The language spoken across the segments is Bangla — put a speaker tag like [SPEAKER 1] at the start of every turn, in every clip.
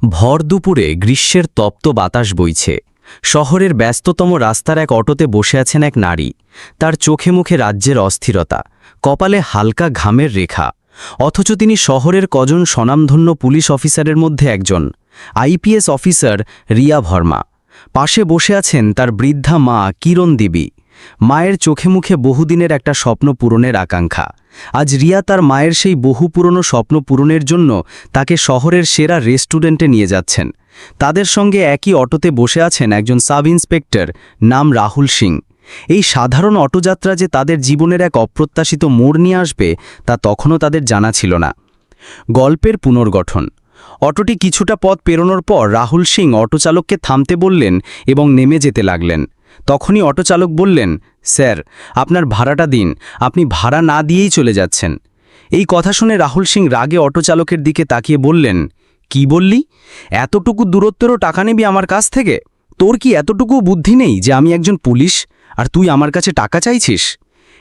[SPEAKER 1] ভর দুপুরে গ্রীষ্মের তপ্ত বাতাস বইছে। শহরের ব্যস্ততম রাস্তার এক অটোতে বসে আছেন এক নারী। তার চোখে মুখে রাজ্যের অস্থিরতা, কপালে হালকা ঘামের রেখা। অথচ তিনি শহরের কজন স্বনামধন্য পুলিশ অফিসারের মধ্যে একজন, আইপিএস অফিসার রিয়া ভার্মা। পাশে বসে আছেন তার বৃদ্ধা মা কিরণ দেবী। মায়ের চোখে মুখে বহুদিনের একটা স্বপ্ন পূরণের আকাঙ্ক্ষা। আজ রিয়া তার মায়ের সেই বহু পুরনো স্বপ্ন পূরণের জন্য তাকে শহরের সেরা রেস্টুরেন্টে নিয়ে যাচ্ছেন। তাদের সঙ্গে একই অটোতে বসে আছেন একজন সাব ইন্সপেক্টর, নাম রাহুল সিং। এই সাধারণ অটোযাত্রা যে তাদের জীবনের এক অপ্রত্যাশিত মোড় নিয়ে আসবে তা তখনও তাদের জানা ছিল না। গল্পের পুনর্গঠন। অটোটি কিছুটা পথ পেরোনোর পর রাহুল সিং অটোচালককে থামতে বললেন এবং নেমে যেতে লাগলেন। তখনই অটোচালক বললেন, স্যার, আপনার ভাড়াটা দিন, আপনি ভাড়া না দিয়েই চলে যাচ্ছেন। এই কথা শুনে রাহুল সিং রাগে অটোচালকের দিকে তাকিয়ে বললেন, কি বললি? এতটুকু দূরত্বেরও টাকা নিবি আমার কাছ থেকে? তোর কি এতটুকু বুদ্ধি নেই যে আমি একজন পুলিশ আর তুই আমার কাছে টাকা চাইছিস?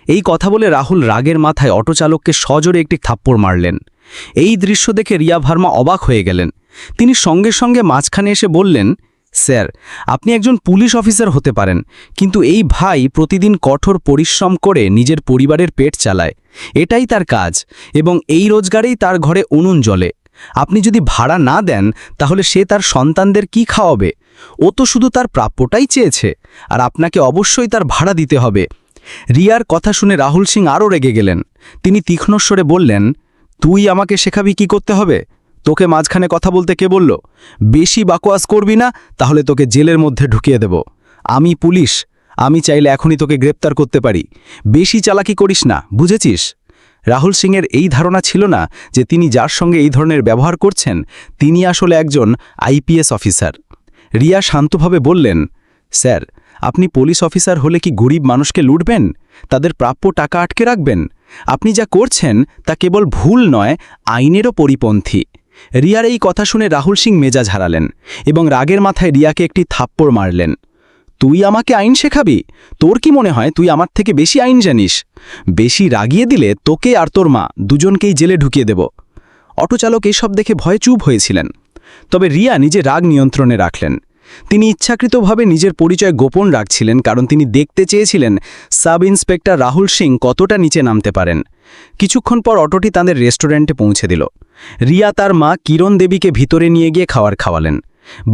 [SPEAKER 1] এই কথা বলে রাহুল রাগের মাথায় অটোচালককে সজোরে একটি থাপ্পড় মারলেন। এই দৃশ্য দেখে রিয়া ভার্মা অবাক হয়ে গেলেন। তিনি সঙ্গে সঙ্গে মাঝখানে এসে বললেন, স্যার, আপনি একজন পুলিশ অফিসার হতে পারেন, কিন্তু এই ভাই প্রতিদিন কঠোর পরিশ্রম করে নিজের পরিবারের পেট চালায়। এটাই তার কাজ এবং এই রোজগারেই তার ঘরে উনুন জ্বলে। আপনি যদি ভাড়া না দেন তাহলে সে তার সন্তানদের কি খাওয়াবে? ও তো শুধু তার প্রাপ্যটাই চেয়েছে, আর আপনাকে অবশ্যই তার ভাড়া দিতে হবে। রিয়ার কথা শুনে রাহুল সিং আরও রেগে গেলেন। তিনি তীক্ষ্ণ স্বরে বললেন, তুই আমাকে শেখাবি কি করতে হবে? তোকে মাঝখানে কথা বলতে কে বলল? বেশি বাকোয়াস করবি না, তাহলে তোকে জেলের মধ্যে ঢুকিয়ে দেব। আমি পুলিশ, আমি চাইলে এখনই তোকে গ্রেপ্তার করতে পারি। বেশি চালাকি করিস না, বুঝেছিস? রাহুল সিংয়ের এই ধারণা ছিল না যে তিনি যার সঙ্গে এই ধরনের ব্যবহার করছেন তিনি আসলে একজন আইপিএস অফিসার। রিয়া শান্তভাবে বললেন, স্যার, আপনি পুলিশ অফিসার হলে কি গরিব মানুষকে লুটবেন? তাদের প্রাপ্য টাকা আটকে রাখবেন? আপনি যা করছেন তা কেবল ভুল নয়, আইনেরও পরিপন্থী। রিয়ার এই কথা শুনে রাহুল সিং মেজাজ হারালেন এবং রাগের মাথায় রিয়াকে একটি থাপ্পড় মারলেন। তুই আমাকে আইন শেখাবি? তোর কি মনে হয় তুই আমার থেকে বেশি আইন জানিস? বেশি রাগিয়ে দিলে তোকে আর তোর মা দুজনকেই জেলে ঢুকিয়ে দেব। অটোচালক এইসব দেখে ভয়ে চুপ হয়েছিলেন। তবে রিয়া নিজে রাগ নিয়ন্ত্রণে রাখলেন। তিনি ইচ্ছাকৃতভাবে নিজের পরিচয় গোপন রাখছিলেন, কারণ তিনি দেখতে চেয়েছিলেন সাব ইন্সপেক্টর রাহুল সিং কতটা নিচে নামতে পারেন। কিছুক্ষণ পর অটোটি তাদের রেস্টুরেন্টে পৌঁছে দিল। রিয়া তার মা কিরণ দেবীকে ভিতরে নিয়ে গিয়ে খাবার খাওয়ালেন।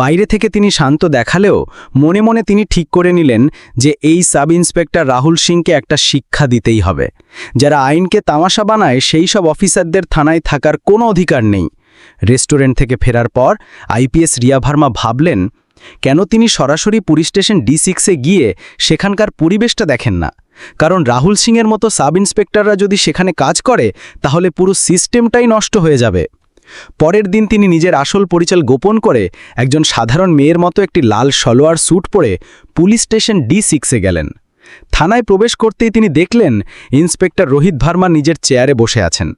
[SPEAKER 1] বাইরে থেকে তিনি শান্ত দেখালেও মনে মনে তিনি ঠিক করে নিলেন যে এই সাব ইন্সপেক্টর রাহুল সিংকে একটা শিক্ষা দিতেই হবে। যারা আইনকে তামাশা বানায় সেই সব অফিসারদের থানায় থাকার কোনো অধিকার নেই। রেস্টুরেন্ট থেকে ফেরার পর আইপিএস রিয়া ভার্মা ভাবলেন, কেন তিনি সরাসরি পুলিশ স্টেশন D6-এ গিয়ে সেখানকার পরিবেশটা দেখেন না? কারণ রাহুল সিংয়ের মতো সাব ইন্সপেক্টররা যদি সেখানে কাজ করে তাহলে পুরো সিস্টেমটাই নষ্ট হয়ে যাবে। পরের দিন তিনি নিজের আসল পরিচয় গোপন করে একজন সাধারণ মেয়ের মতো একটি লাল সালোয়ার স্যুট পরে পুলিশ স্টেশন D6-এ গেলেন। থানায় প্রবেশ করতেই তিনি দেখলেন ইন্সপেক্টর রোহিত ভার্মা নিজের চেয়ারে বসে আছেন।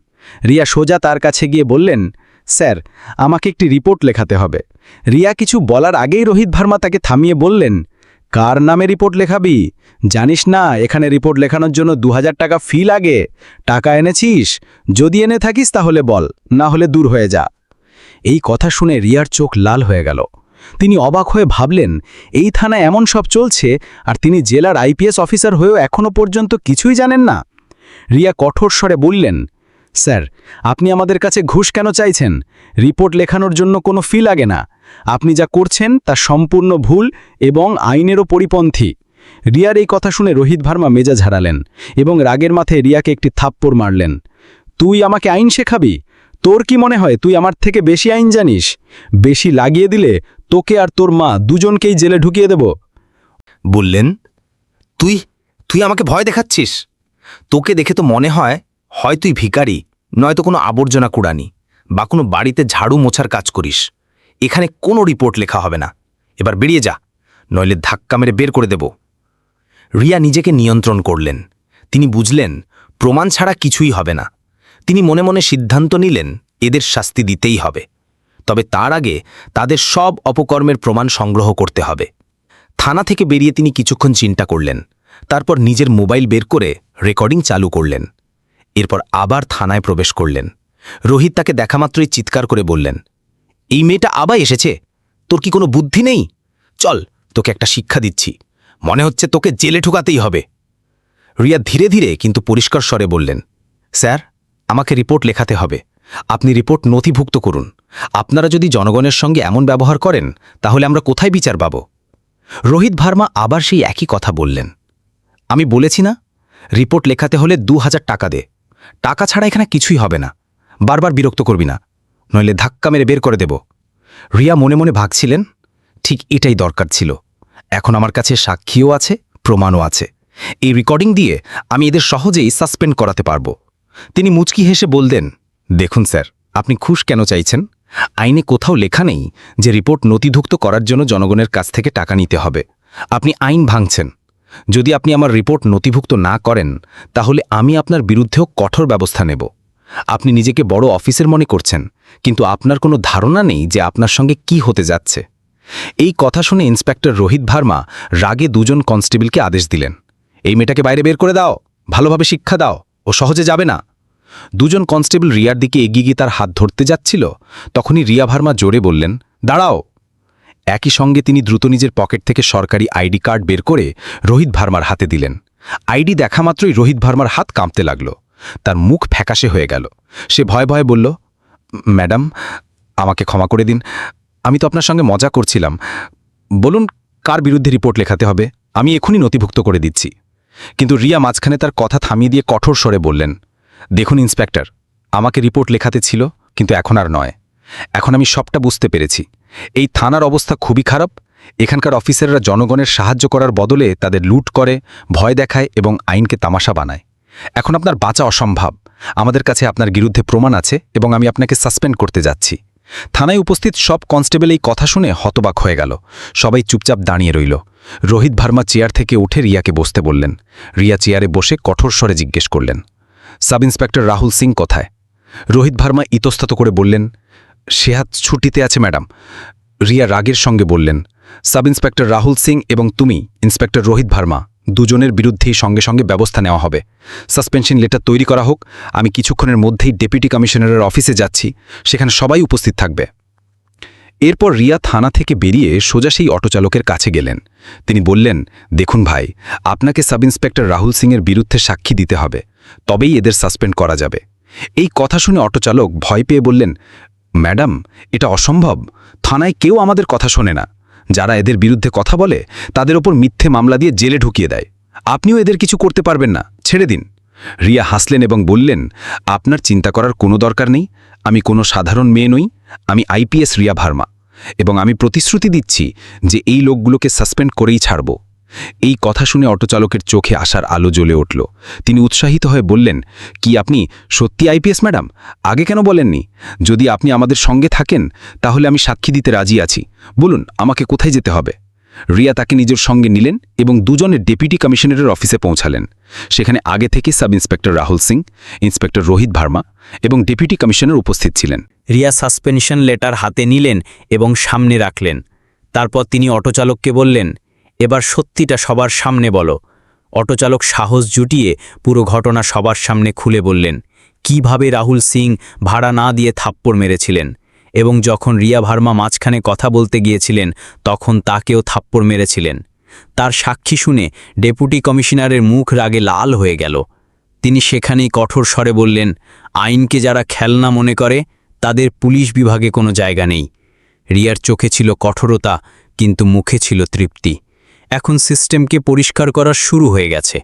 [SPEAKER 1] রিয়া সোজা তার কাছে গিয়ে বললেন, স্যার, আমাকে একটি রিপোর্ট লেখাতে হবে। রিয়া কিছু বলার আগেই রোহিত ভার্মা তাকে থামিয়ে বললেন, কার নামে রিপোর্ট লেখাবি? জানিস না এখানে রিপোর্ট লেখানোর জন্য 2000 টাকা ফি লাগে? টাকা এনেছিস? যদি এনে থাকিস তাহলে বল, না হলে দূর হয়ে যা। এই কথা শুনে রিয়ার চোখ লাল হয়ে গেল। তিনি অবাক হয়ে ভাবলেন, এই থানায় এমন সব চলছে আর তিনি জেলার আইপিএস অফিসার হয়েও এখনও পর্যন্ত কিছুই জানেন না। রিয়া কঠোর স্বরে বললেন, স্যার, আপনি আমাদের কাছে ঘুষ কেন চাইছেন? রিপোর্ট লেখানোর জন্য কোনো ফি লাগে না। আপনি যা করছেন তা সম্পূর্ণ ভুল এবং আইনেরও পরিপন্থী। রিয়ার এই কথা শুনে রোহিত ভার্মা মেজাজ হারালেন এবং রাগের মাথায় রিয়াকে একটি থাপ্পড় মারলেন। তুই আমাকে আইন শেখাবি? তোর কি মনে হয় তুই আমার থেকে বেশি আইন জানিস? বেশি লাগিয়ে দিলে তোকে আর তোর মা দুজনকেই জেলে ঢুকিয়ে দেব।
[SPEAKER 2] বললেন, তুই তুই আমাকে ভয় দেখাচ্ছিস? তোকে দেখে তো মনে হয় তুই ভিখারি, নয়তো কোনো আবর্জনা কুড়ানি বা কোনো বাড়িতে ঝাড়ু মোছার কাজ করিস। এখানে কোনো রিপোর্ট লেখা হবে না। এবার বেরিয়ে যা, নইলে ধাক্কা মেরে বের করে দেব। রিয়া নিজেকে নিয়ন্ত্রণ করলেন। তিনি বুঝলেন প্রমাণ ছাড়া কিছুই হবে না। তিনি মনে মনে সিদ্ধান্ত নিলেন এদের শাস্তি দিতেই হবে। তবে তার আগে তাদের সব অপকর্মের প্রমাণ সংগ্রহ করতে হবে। থানা থেকে বেরিয়ে তিনি কিছুক্ষণ চিন্তা করলেন। তারপর নিজের মোবাইল বের করে রেকর্ডিং চালু করলেন। এরপর আবার থানায় প্রবেশ করলেন। রোহিত তাকে দেখামাত্রই চিৎকার করে বললেন, এই মেয়েটা আবার এসেছে। তোর কি কোনো বুদ্ধি নেই? চল, তোকে একটা শিক্ষা দিচ্ছি। মনে হচ্ছে তোকে জেলে ঢুকাতেই হবে। রিয়া ধীরে ধীরে কিন্তু পরিষ্কার স্বরে বললেন, স্যার, আমাকে রিপোর্ট লেখাতে হবে। আপনি রিপোর্ট নথিভুক্ত করুন। আপনারা যদি জনগণের সঙ্গে এমন ব্যবহার করেন তাহলে আমরা কোথায় বিচার পাব? রোহিত ভার্মা আবার সেই একই কথা বললেন, আমি বলেছি না, রিপোর্ট লেখাতে হলে 2000 টাকা দে। টাকা ছাড়া এখানে কিছুই হবে না। বারবার বিরক্ত করবি না, নইলে ধাক্কা মেরে বের করে দেব। রিয়া মনে মনে ভাবছিলেন, ঠিক এটাই দরকার ছিল। এখন আমার কাছে সাক্ষীও আছে, প্রমাণও আছে। এই রেকর্ডিং দিয়ে আমি এদের সহজেই সাসপেন্ড করাতে পারব। তিনি মুচকি হেসে বললেন, দেখুন স্যার, আপনি খুশ কেন চাইছেন? আইনে কোথাও লেখা নেই যে রিপোর্ট নথিভুক্ত করার জন্য জনগণের কাছ থেকে টাকা নিতে হবে। আপনি আইন ভাঙছেন। যদি আপনি আমার রিপোর্ট নথিভুক্ত না করেন তাহলে আমি আপনার বিরুদ্ধেও কঠোর ব্যবস্থা নেব। আপনি নিজেকে বড় অফিসের মনে করছেন, কিন্তু আপনার কোনো ধারণা নেই যে আপনার সঙ্গে কি হতে যাচ্ছে। এই কথা শুনে ইন্সপেক্টর রোহিত ভার্মা রাগে 2জন কনস্টেবলকে আদেশ দিলেন, এই মেয়েটাকে বাইরে বের করে দাও, ভালোভাবে শিক্ষা দাও, ও সহজে যাবে না। 2জন কনস্টেবল রিয়ার দিকে এগিয়ে গিয়ে তার হাত ধরতে যাচ্ছিল, তখনই রিয়া ভার্মা জোরে বললেন, দাঁড়াও। একই সঙ্গে তিনি দ্রুত নিজের পকেট থেকে সরকারি আইডি কার্ড বের করে রোহিত ভার্মার হাতে দিলেন। আইডি দেখা মাত্রই রোহিত ভার্মার হাত কাঁপতে লাগল। তার মুখ ফ্যাকাশে হয়ে গেল। সে ভয়ে ভয়ে বলল, ম্যাডাম, আমাকে ক্ষমা করে দিন। আমি তো আপনার সঙ্গে মজা করছিলাম। বলুন, কার বিরুদ্ধে রিপোর্ট লেখাতে হবে? আমি এখনই নথিভুক্ত করে দিচ্ছি। কিন্তু রিয়া মাঝখানে তার কথা থামিয়ে দিয়ে কঠোর স্বরে বললেন, দেখুন ইন্সপেক্টর, আমাকে রিপোর্ট লেখাতে ছিল, কিন্তু এখন আর নয়। এখন আমি সবটা বুঝতে পেরেছি। এই থানার অবস্থা খুবই খারাপ। এখানকার অফিসাররা জনগণের সাহায্য করার বদলে তাদের লুট করে, ভয় দেখায় এবং আইনকে তামাশা বানায়। এখন আপনার বাঁচা অসম্ভব। আমাদের কাছে আপনার বিরুদ্ধে প্রমাণ আছে এবং আমি আপনাকে সাসপেন্ড করতে যাচ্ছি। থানায় উপস্থিত সব কনস্টেবল এই কথা শুনে হতবাক হয়ে গেল। সবাই চুপচাপ দাঁড়িয়ে রইল। রোহিত ভার্মা চেয়ার থেকে উঠে রিয়াকে বসতে বললেন। রিয়া চেয়ারে বসে কঠোর স্বরে জিজ্ঞেস করলেন, সাব ইন্সপেক্টর রাহুল সিং কোথায়? রোহিত ভার্মা ইতস্তত করে বললেন, সে হাত ছুটিতে আছে ম্যাডাম। রিয়া রাগের সঙ্গে বললেন, সাব ইন্সপেক্টর রাহুল সিং এবং তুমি ইন্সপেক্টর রোহিত ভার্মা, 2জনের বিরুদ্ধেই সঙ্গে সঙ্গে ব্যবস্থা নেওয়া হবে। সাসপেনশন লেটার তৈরি করা হোক। আমি কিছুক্ষণের মধ্যেই ডেপুটি কমিশনারের অফিসে যাচ্ছি, সেখানে সবাই উপস্থিত থাকবে। এরপর রিয়া থানা থেকে বেরিয়ে সোজা সেই অটোচালকের কাছে গেলেন। তিনি বললেন, দেখুন ভাই, আপনাকে সাব ইন্সপেক্টর রাহুল সিংয়ের বিরুদ্ধে সাক্ষী দিতে হবে, তবেই এদের সাসপেন্ড করা যাবে। এই কথা শুনে অটোচালক ভয় পেয়ে বললেন, ম্যাডাম, এটা অসম্ভব। থানায় কেউ আমাদের কথা শোনে না। যারা এদের বিরুদ্ধে কথা বলে তাদের ওপর মিথ্যে মামলা দিয়ে জেলে ঢুকিয়ে দেয়। আপনিও এদের কিছু করতে পারবেন না, ছেড়ে দিন। রিয়া হাসলেন এবং বললেন, আপনার চিন্তা করার কোনো দরকার নেই। আমি কোনো সাধারণ মেয়ে নই। আমি আইপিএস রিয়া ভার্মা, এবং আমি প্রতিশ্রুতি দিচ্ছি যে এই লোকগুলোকে সাসপেন্ড করেই ছাড়ব। এই কথা শুনে অটোচালকের চোখে আসার আলো জ্বলে উঠল। তিনি উৎসাহিত হয়ে বললেন, কি আপনি সত্যি আইপিএস ম্যাডাম? আগে কেন বলেননি? যদি আপনি আমাদের সঙ্গে থাকেন তাহলে আমি সাক্ষী দিতে রাজি আছি। বলুন, আমাকে কোথায় যেতে হবে? রিয়া তাকে নিজের সঙ্গে নিলেন এবং 2জনের ডেপুটি কমিশনারের অফিসে পৌঁছালেন। সেখানে আগে থেকে sub inspector Rahul Singh, inspector Rohit Verma এবং ডেপুটি কমিশনার উপস্থিত ছিলেন।
[SPEAKER 1] রিয়া সাসপেনশন লেটার হাতে নিলেন এবং সামনে রাখলেন। তারপর তিনি অটোচালককে বললেন, এবার সত্যিটা সবার সামনে বলো। অটোচালক সাহস জুটিয়ে পুরো ঘটনা সবার সামনে খুলে বললেন, কিভাবে রাহুল সিং ভাড়া না দিয়ে থাপ্পড় মেরেছিলেন এবং যখন রিয়া ভার্মা মাঝখানে কথা বলতে গিয়েছিলেন তখন তাকেও থাপ্পড় মেরেছিলেন। তার সাক্ষী শুনে ডেপুটি কমিশনারের মুখ রাগে লাল হয়ে গেল। তিনি সেখানেই কঠোর স্বরে বললেন, আইনকে যারা খেলনা মনে করে তাদের পুলিশ বিভাগে কোনো জায়গা নেই। রিয়ার চোখে ছিল কঠোরতা, কিন্তু মুখে ছিল তৃপ্তি। এখন সিস্টেমকে পরিষ্কার করা শুরু হয়ে গেছে।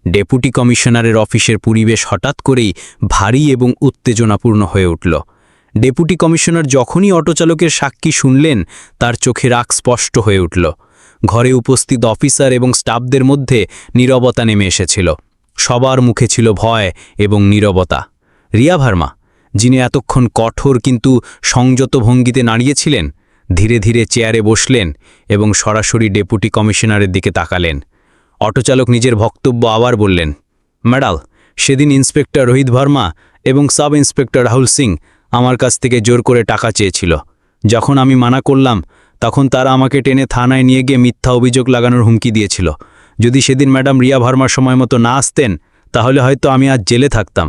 [SPEAKER 1] ডেপুটি কমিশনারের অফিসের পরিবেশ হঠাৎ করেই ভারী এবং উত্তেজনাপূর্ণ হয়ে উঠল। ডেপুটি কমিশনার যখনই অটোচালকের সাক্ষী শুনলেন তার চোখে রাগ স্পষ্ট হয়ে উঠল। ঘরে উপস্থিত অফিসার এবং স্টাফদের মধ্যে নীরবতা নেমে এসেছিল। সবার মুখে ছিল ভয় এবং নীরবতা। রিয়া ভার্মা, যিনি এতক্ষণ কঠোর কিন্তু সংযত ভঙ্গিতে দাঁড়িয়েছিলেন, ধীরে ধীরে চেয়ারে বসলেন এবং সরাসরি ডেপুটি কমিশনারের দিকে তাকালেন। অটোচালক নিজের বক্তব্য আবার বললেন, ম্যাডাম, সেদিন ইন্সপেক্টর রোহিত ভার্মা এবং সাব ইন্সপেক্টর রাহুল সিং আমার কাছ থেকে জোর করে টাকা চেয়েছিল। যখন আমি মানা করলাম তখন তারা আমাকে টেনে থানায় নিয়ে গিয়ে মিথ্যা অভিযোগ লাগানোর হুমকি দিয়েছিল। যদি সেদিন ম্যাডাম রিয়া ভার্মার সময় মতো না আসতেন তাহলে হয়তো আমি আজ জেলে থাকতাম।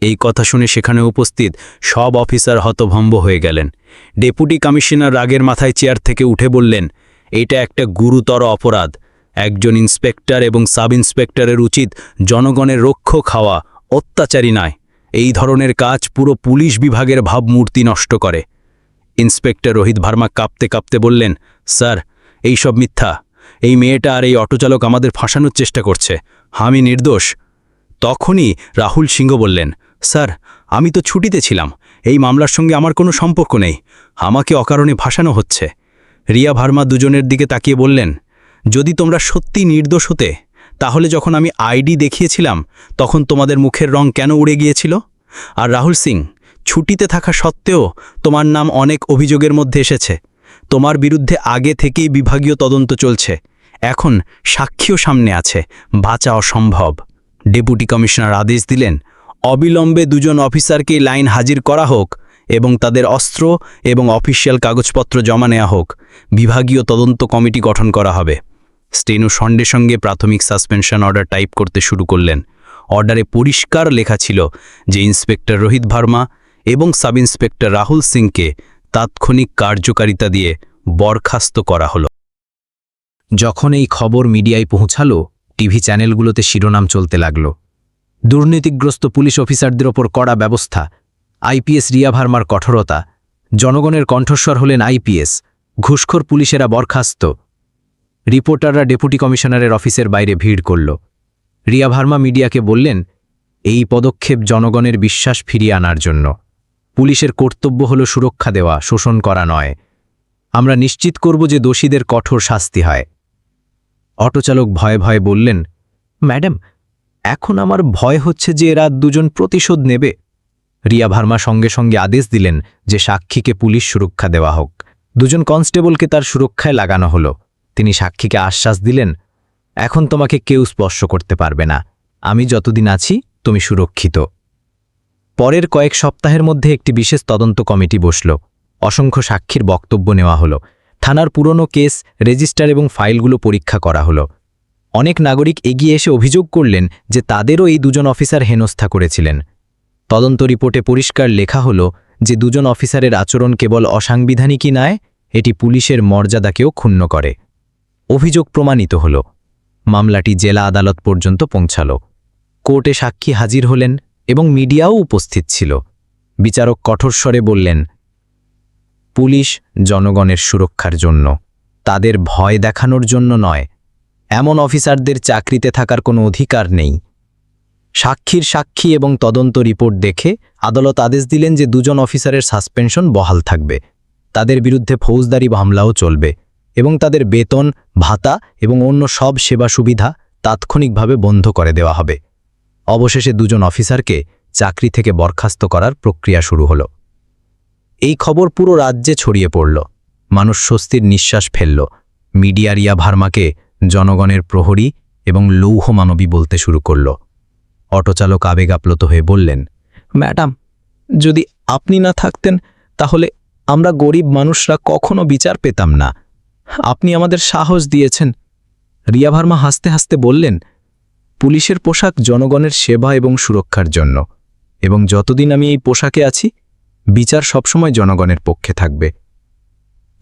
[SPEAKER 1] এই কথা শুনে সেখানে উপস্থিত সব অফিসার হতভম্ব হয়ে গেলেন। ডেপুটি কমিশনার রাগের মাথায় চেয়ার থেকে উঠে বললেন, এটা একটা গুরুতর অপরাধ। একজন ইন্সপেক্টর এবং সাব ইন্সপেক্টরের উচিত জনগণের রক্ষক হওয়া, অত্যাচারী নয়। এই ধরনের কাজ পুরো পুলিশ বিভাগের ভাবমূর্তি নষ্ট করে। ইন্সপেক্টর রোহিত ভার্মা কাঁপতে কাঁপতে বললেন, স্যার, এই সব মিথ্যা। এই মেয়েটা আর এই অটোচালক আমাদের ফাঁসানোর চেষ্টা করছে। আমি নির্দোষ। তখনই রাহুল সিংহ বললেন, স্যার, আমি তো ছুটিতে ছিলাম। এই মামলার সঙ্গে আমার কোনো সম্পর্ক নেই। আমাকে অকারণে ফাঁসানো হচ্ছে। রিয়া ভার্মা দুজনের দিকে তাকিয়ে বললেন, যদি তোমরা সত্যি নির্দোষ হতে, তাহলে যখন আমি আইডি দেখিয়েছিলাম তখন তোমাদের মুখের রং কেন উড়ে গিয়েছিল? আর রাহুল সিং, ছুটিতে থাকা সত্ত্বেও তোমার নাম অনেক অভিযোগের মধ্যে এসেছে। তোমার বিরুদ্ধে আগে থেকেই বিভাগীয় তদন্ত চলছে। এখন সাক্ষীও সামনে আছে, বাঁচা অসম্ভব। ডেপুটি কমিশনার আদেশ দিলেন, অবিলম্বে দুজন অফিসারকে লাইন হাজির করা হোক এবং তাদের অস্ত্র এবং অফিসিয়াল কাগজপত্র জমা নেওয়া হোক। বিভাগীয় তদন্ত কমিটি গঠন করা হবে। স্টেনো সঙ্গে সঙ্গে প্রাথমিক সাসপেনশন অর্ডার টাইপ করতে শুরু করলেন। অর্ডারে পরিষ্কার লেখা ছিল যে ইন্সপেক্টর রোহিত ভার্মা এবং সাব ইন্সপেক্টর রাহুল সিংকে তাৎক্ষণিক কার্যকারিতা দিয়ে বরখাস্ত করা হলো। যখন এই খবর মিডিয়ায় পৌঁছালো, টিভি চ্যানেলগুলোতে শিরোনাম চলতে লাগল, দুর্নীতিগ্রস্ত পুলিশ অফিসারদের ওপর কড়া ব্যবস্থা, আইপিএস রিয়া ভার্মার কঠোরতা, জনগণের কণ্ঠস্বর হলেন আইপিএস, ঘুষখোর পুলিশেরা বরখাস্ত। রিপোর্টাররা ডেপুটি কমিশনারের অফিসের বাইরে ভিড় করল। রিয়া ভার্মা মিডিয়াকে বললেন, এই পদক্ষেপ জনগণের বিশ্বাস ফিরিয়ে আনার জন্য। পুলিশের কর্তব্য হল সুরক্ষা দেওয়া, শোষণ করা নয়। আমরা নিশ্চিত করব যে দোষীদের কঠোর শাস্তি হয়। অটোচালক ভয়ে ভয়ে বললেন, ম্যাডাম, এখন আমার ভয় হচ্ছে যে এরা দুজন প্রতিশোধ নেবে। রিয়া ভার্মা সঙ্গে সঙ্গে আদেশ দিলেন যে সাক্ষীকে পুলিশ সুরক্ষা দেওয়া হোক। দুজন কনস্টেবলকে তার সুরক্ষায় লাগানো হলো। তিনি সাক্ষীকে আশ্বাস দিলেন, এখন তোমাকে কেউ স্পর্শ করতে পারবে না। আমি যতদিন আছি তুমি সুরক্ষিত। পরের কয়েক সপ্তাহের মধ্যে একটি বিশেষ তদন্ত কমিটি বসল। অসংখ্য সাক্ষীর বক্তব্য নেওয়া হলো। থানার পুরনো কেস, রেজিস্টার এবং ফাইলগুলো পরীক্ষা করা হলো। অনেক নাগরিক এগিয়ে এসে অভিযোগ করলেন যে তাদেরও এই দুজন অফিসার হেনস্থা করেছিলেন। তদন্ত রিপোর্টে পরিষ্কার লেখা হলো যে দুজন অফিসারের আচরণ কেবল অসাংবিধানিকই নয়, এটি পুলিশের মর্যাদাকেও ক্ষুণ্ণ করে। অভিযোগ প্রমাণিত হল। মামলাটি জেলা আদালত পর্যন্ত পৌঁছাল। কোর্টে সাক্ষী হাজির হলেন এবং মিডিয়াও উপস্থিত ছিল। বিচারক কঠোর স্বরে বললেন, পুলিশ জনগণের সুরক্ষার জন্য, তাদের ভয় দেখানোর জন্য নয়। এমন অফিসারদের চাকরিতে থাকার কোনো অধিকার নেই। সাক্ষীর সাক্ষী এবং তদন্ত রিপোর্ট দেখে আদালত আদেশ দিলেন যে দুজন অফিসারের সাসপেনশন বহাল থাকবে। তাদের বিরুদ্ধে ফৌজদারি মামলাও চলবে এবং তাদের বেতন, ভাতা এবং অন্য সব সেবা সুবিধা তাৎক্ষণিকভাবে বন্ধ করে দেওয়া হবে। অবশেষে দুজন অফিসারকে চাকরি থেকে বরখাস্ত করার প্রক্রিয়া শুরু হলো। এই খবর পুরো রাজ্যে ছড়িয়ে পড়ল। মানুষ স্বস্তির নিঃশ্বাস ফেলল। মিডিয়া রিয়া ভার্মাকে জনগণের প্রহরী এবং লৌহ মানবী বলতে শুরু করল। অটোচালক আবেগাপ্লুত হয়ে বললেন, ম্যাডাম, যদি আপনি না থাকতেন তাহলে আমরা গরিব মানুষরা কখনো বিচার পেতাম না। আপনি আমাদের সাহস দিয়েছেন। রিয়া ভার্মা হাসতে হাসতে বললেন, পুলিশের পোশাক জনগণের সেবা এবং সুরক্ষার জন্য, এবং যতদিন আমি এই পোশাকে আছি, বিচার সবসময় জনগণের পক্ষে থাকবে।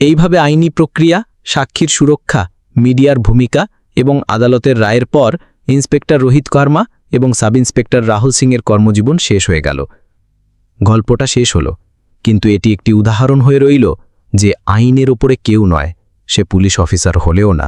[SPEAKER 1] এইভাবে আইনি প্রক্রিয়া, সাক্ষীর সুরক্ষা, মিডিয়ার ভূমিকা এবং আদালতের রায়ের পর ইন্সপেক্টর রোহিত ভার্মা এবং সাব ইন্সপেক্টর রাহুল সিংয়ের কর্মজীবন শেষ হয়ে গেল। গল্পটা শেষ হলো, কিন্তু এটি একটি উদাহরণ হয়ে রইল যে আইনের ওপরে কেউ নয়, সে পুলিশ অফিসার হলেও না।